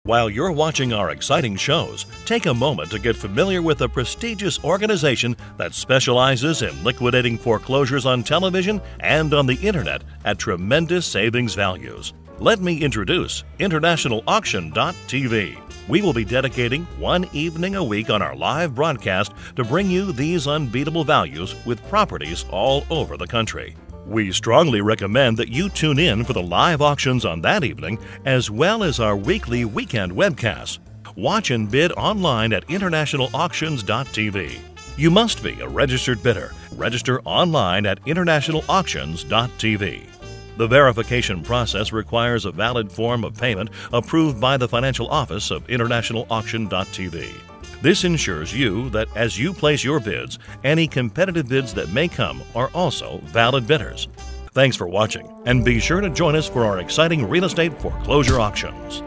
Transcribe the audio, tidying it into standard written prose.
While you're watching our exciting shows, take a moment to get familiar with a prestigious organization that specializes in liquidating foreclosures on television and on the internet at tremendous savings values. Let me introduce InternationalAuction.tv. We will be dedicating one evening a week on our live broadcast to bring you these unbeatable values with properties all over the country. We strongly recommend that you tune in for the live auctions on that evening, as well as our weekly weekend webcasts. Watch and bid online at InternationalAuctions.tv. You must be a registered bidder. Register online at InternationalAuctions.tv. The verification process requires a valid form of payment approved by the financial office of InternationalAuction.tv. This ensures you that as you place your bids, any competitive bids that may come are also valid bidders. Thanks for watching, and be sure to join us for our exciting real estate foreclosure auctions.